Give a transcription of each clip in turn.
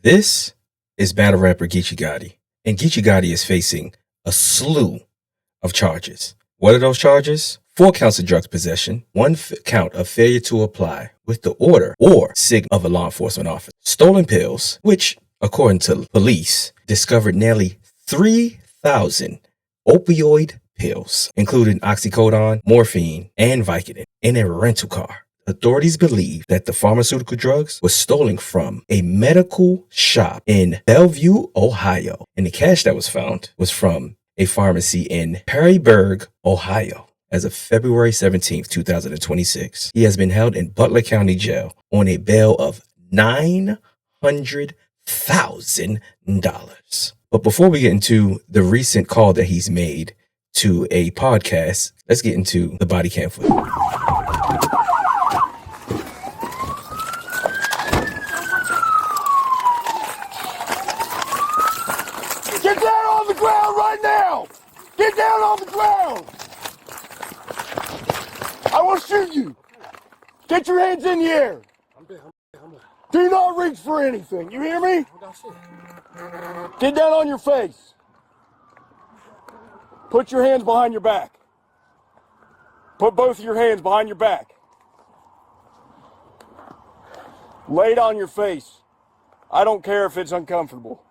This is battle rapper Geechi Gotti, and Geechi Gotti is facing a slew of charges. What are those charges? 4 counts of drugs possession, 1 count of failure to apply with the order or signal of a law enforcement officer, stolen pills, which, according to police, discovered nearly 3,000 opioid pills, including oxycodone, morphine, and Vicodin, in a rental car. Authorities believe that the pharmaceutical drugs were stolen from a medical shop in Bellevue, Ohio, and the cash that was found was from a pharmacy in Perrysburg, Ohio. As of February 17, 2026, he has been held in Butler County Jail on a bail of $900,000. But before we get into the recent call that he's made to a podcast, let's get into the body cam footage. Get down on the ground right now! Get down on the ground! I will shoot you! Get your hands in the air! Do not reach for anything, you hear me? Get down on your face. Put your hands behind your back. Put both of your hands behind your back. Lay it on your face. I don't care if it's uncomfortable.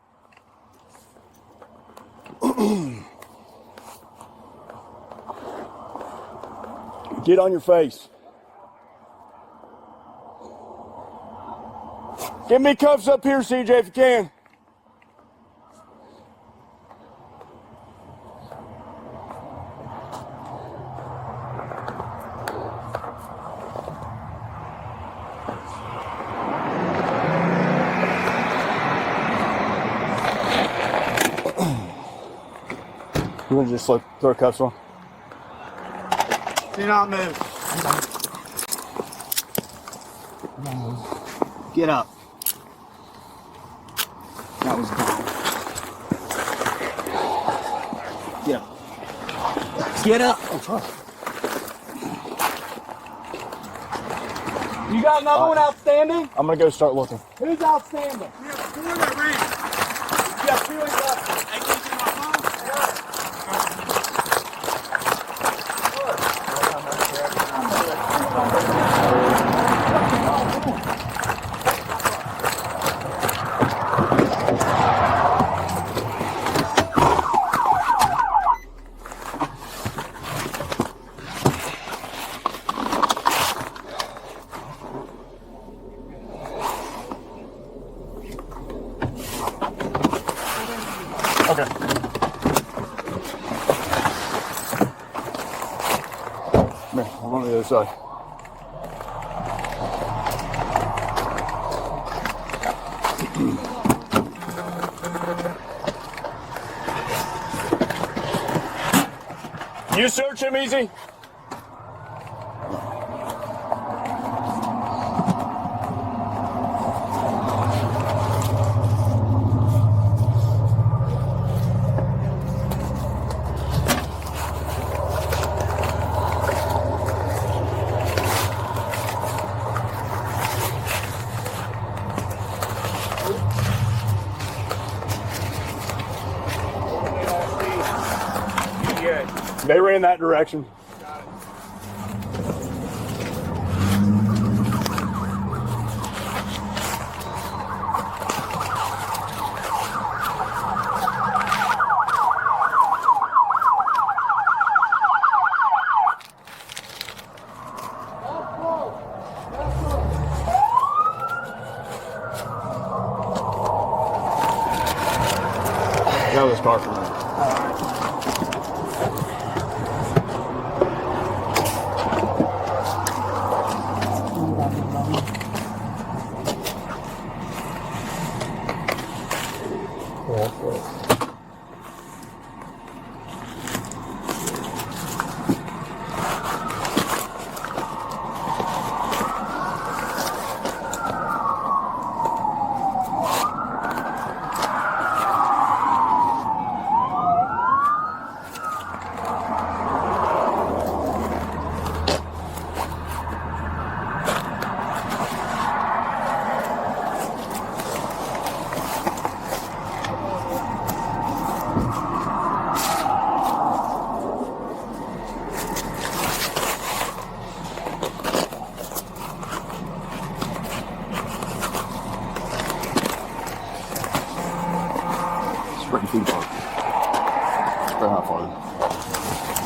Get on your face. Give me cuffs up here, CJ, if you can. You want to just throw cuffs on? Do not move. Get up. That was dumb. Get up. Get up. I'm trying. You got another one outstanding? I'm going to go start looking. Who's outstanding? We have 4 that ran. You got 2 in left. I can see my phone. Okay. Come here, I'm on the other side. You search him easy? They ran that direction. That was car for me. Spread your feet apart. Spread how far?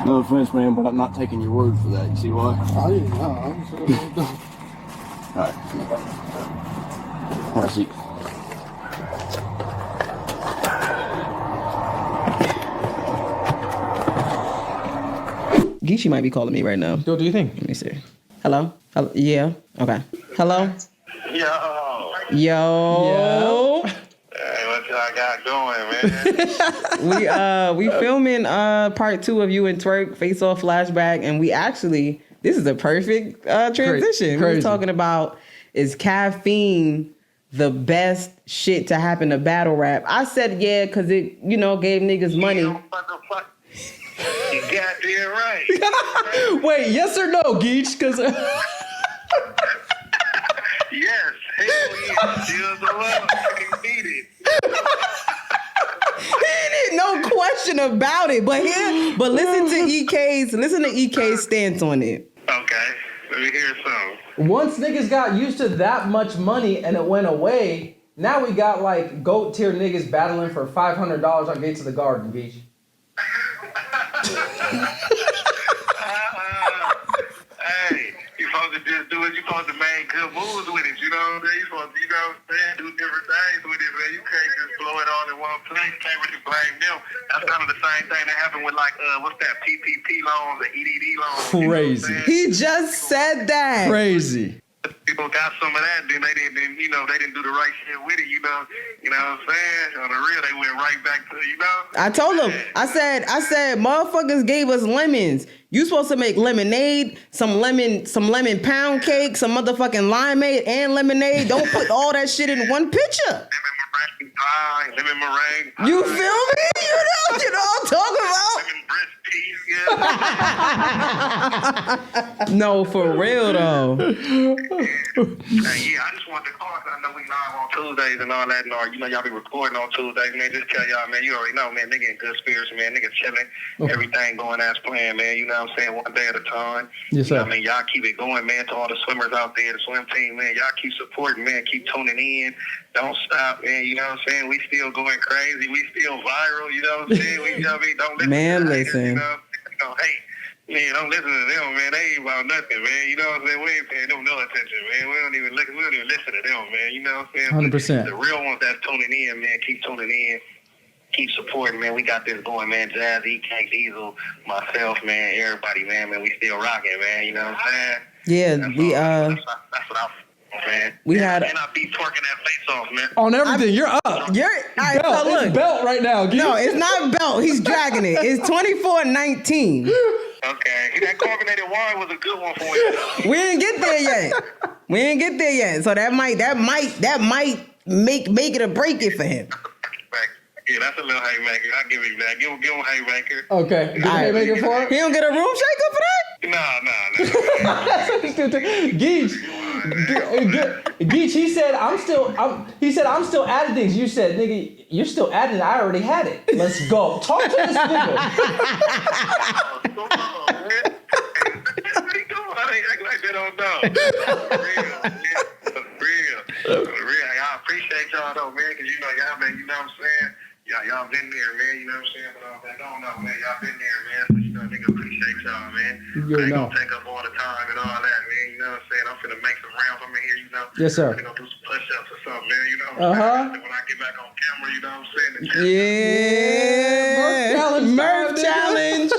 No offense, man, but I'm not taking your word for that. You see why? I didn't know. Alright. Have a seat. Geechi might be calling me right now. What do you think? Let me see. Hello? Yeah. Okay. Hello? Yo. Yo. Hey, what y'all got going, man? We filming part 2 of you and Twerk Face Off Flashback, and we actually, this is a perfect transition. Crazy. We were talking about, is caffeine the best shit to happen to battle rap? I said yeah, because it, you know, gave niggas money. You goddamn right. Wait, yes or no, Geech? Because Yes. Hell yeah. Still the love. Need it. No question about it. But listen to EK's stance on it. Okay. Let me hear some. once niggas got used to that much money and it went away, now we got like GOAT tier niggas battling for $500 on Gates of the Garden, Geech. Hey, you supposed to just do it. You supposed to make good moves with it. You know what I'm saying? You supposed to, you know what I'm saying, do different things with it, man. You can't just blow it all in one place. Can't really blame them. That's kind of the same thing that happened with like what's that PPP loans, the EDD loans. Crazy. You know what I'm saying? He just said that. Crazy. People got some of that, then they didn't, you know, they didn't do the right shit with it, you know what I'm saying? On the real, they went right back to, you know. I told him, I said, motherfuckers gave us lemons. You supposed to make lemonade, some lemon pound cake, some motherfucking limeade and lemonade. Don't put all that shit in one picture. Lemon meringue. You feel me? You know what I'm talking about? Lemon breast peas, yeah. No, for real though. Hey, yeah, I just want to call because I know we live on Tuesdays and all that, and all, you know, y'all be recording on Tuesdays, man. Just tell y'all, man, you already know, man, nigga in good spirits, man. Nigga chilling, everything going as planned, man. You know what I'm saying? One day at a time. Yes, You know sir. what I mean? Y'all keep it going, man. To all the swimmers out there, the swim team, man. Y'all keep supporting, man. Keep tuning in. Don't stop, man. You know what I'm saying? We still going crazy. We still viral. You know what I'm saying? We, you know what I mean? Don't listen Man, to the haters, listen. you know? Hey. Man, don't listen to them, man. They ain't about nothing, man. You know what I'm saying? We ain't paying them no attention, man. We don't even listen to them, man. You know what I'm saying? 100%. The real ones that's tuning in, man, keep tuning in. Keep supporting, man. We got this going, man. Jazz, EK, Diesel, myself, man, everybody, man. We still rocking, man. You know what I'm saying? Yeah, That's we all, that's what I'm, man. we had- And I be twerking that face off, man. On everything, you're up. you're all right, Belt, so look. it's belt right now, Geech. No, it's not belt. He's dragging it. It's 24-19. Okay. That carbonated wine was a good one for you. We ain't get there yet. So that might make it or break it for him. Yeah, that's a little haymaker. I'll give him that. Give him haymaker. Okay. Did Alright. they make it for He it? don't get a room shaker for that? Nah. Geech. Geech, he said I'm still adding things. You said, nigga, you're still adding it. I already had it. Let's go. Talk to this nigga. Come on, man. What you doing? I ain't acting like they don't know. For real. I appreciate y'all though, man, because you know y'all been, you know what I'm saying? Y'all been there, man, you know what I'm saying? But I don't know, man, y'all been there, man. So, you know, nigga, appreciate y'all, man. You I ain't know. gonna take up all the time and all that, man, you know what I'm saying? I'm finna make some rounds from here, you know? Yes, sir. I'm gonna do some push-ups or something, man, you know what I'm saying? When I get back on camera, you know what I'm saying? The Yeah. Murph challenge. Murph challenge.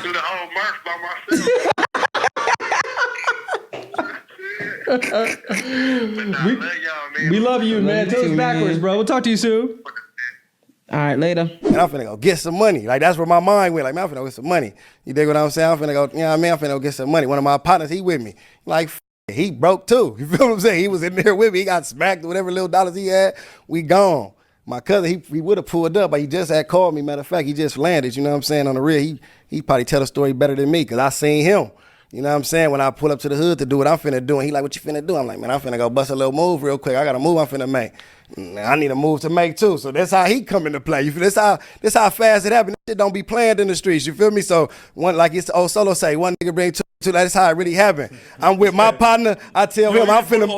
to do the whole Murph by myself. But nah, I love y'all, man. We love you, man. you Tell us too, backwards, man. bro. We'll talk to you soon. All right, later. And I'm finna go get some money. Like, that's where my mind went. Like, man, I'm finna go get some money. You dig what I'm saying? I'm finna go, you know what I mean? I'm finna go get some money. One of my partners, he with me. Like, he broke too. You feel what I'm saying? He was in there with me. He got smacked, whatever little dollars he had, we gone. My cousin, he would have pulled up, but he just had called me. Matter of fact, he just landed, you know what I'm saying, on the rear. He probably tell the story better than me because I seen him. You know what I'm saying? When I pull up to the hood to do what I'm finna do, and he like, what you finna do? I'm like, man, I'm finna go bust a little move real quick. I got a move I'm finna make. I need a move to make too. So that's how he come into play. You feel? This how fast it happens. This shit don't be planned in the streets. You feel me? So one, like it's old Solo say, one nigga bring two. That's how it really happened. I'm with my partner. I tell him I'm finna.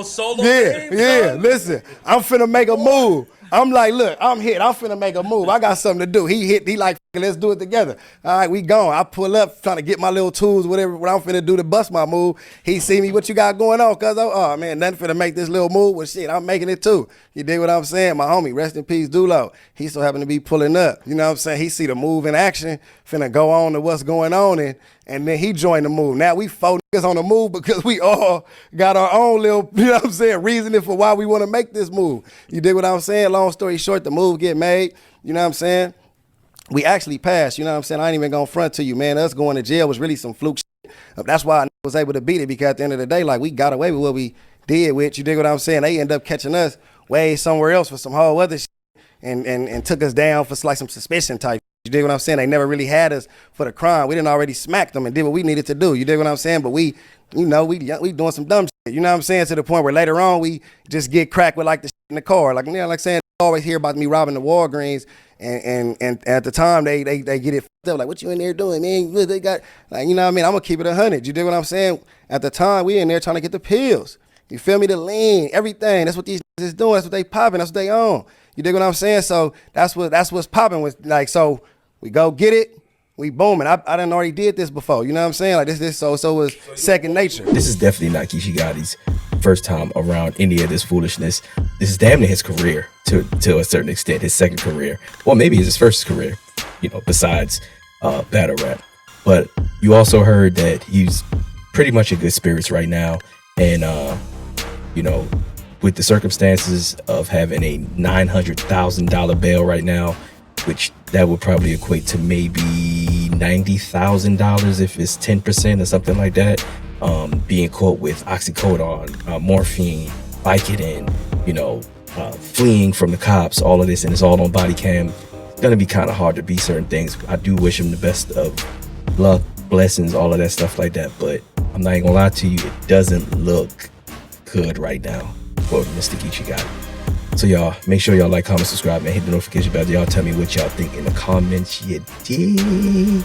Listen, I'm finna make a move. I'm like, look, I'm hit. I'm finna make a move. I got something to do. He hit. He like, let's do it together. All right, we gone. I pull up trying to get my little tools, whatever, what I'm finna do to bust my move. He see me, what you got going on? Cuz, oh, man, nothing finna make this little move. Well, shit, I'm making it too. You dig what I'm saying? My homie, rest in peace, Dulo. He so happened to be pulling up. You know what I'm saying? He see the move in action, finna go on to what's going on, and then he joined the move. Now we 4 niggas on the move because we all got our own little, you know what I'm saying, reasoning for why we want to make this move. You dig what I'm saying? Long story short, the move get made. You know what I'm saying? We actually passed, you know what I'm saying? I ain't even gonna front to you, man. Us going to jail was really some fluke shit. That's why I was able to beat it, because at the end of the day, like, we got away with what we did with, you dig what I'm saying? They end up catching us way somewhere else for some whole other shit and took us down for like some suspicion type. You dig what I'm saying? They never really had us for the crime. We didn't already smack them and did what we needed to do. You dig what I'm saying? But we, you know, we doing some dumb shit. You know what I'm saying? To the point where later on we just get cracked with like the shit in the car. Like, you know, like saying, I always hear about me robbing the Walgreens, and at the time they get it fucked up. Like, what you in there doing, man? They got, like, you know what I mean? I'm gonna keep it 100. You dig what I'm saying? At the time we in there trying to get the pills. You feel me? The lean, everything. That's what these is doing. That's what they popping. That's what they own. You dig what I'm saying? So that's what's popping with, like, so. We go get it, we booming. I done already did this before, you know what I'm saying? Like this so it was second nature. This is definitely not Geechi Gotti's first time around any of this foolishness. This is damn near his career to a certain extent, his second career. Or maybe it's his first career, you know, besides battle rap. But you also heard that he's pretty much in good spirits right now. And, you know, with the circumstances of having a $900,000 bail right now, which that would probably equate to maybe $90,000 if it's 10% or something like that. Being caught with oxycodone, morphine, Vicodin, you know, fleeing from the cops, all of this, and it's all on body cam. It's gonna be kind of hard to be certain things. I do wish him the best of luck, blessings, all of that stuff like that. But I'm not even gonna lie to you, it doesn't look good right now for Mr. Geechi Gotti. So y'all, make sure y'all like, comment, subscribe, and hit the notification bell. Y'all tell me what y'all think in the comments. You dig?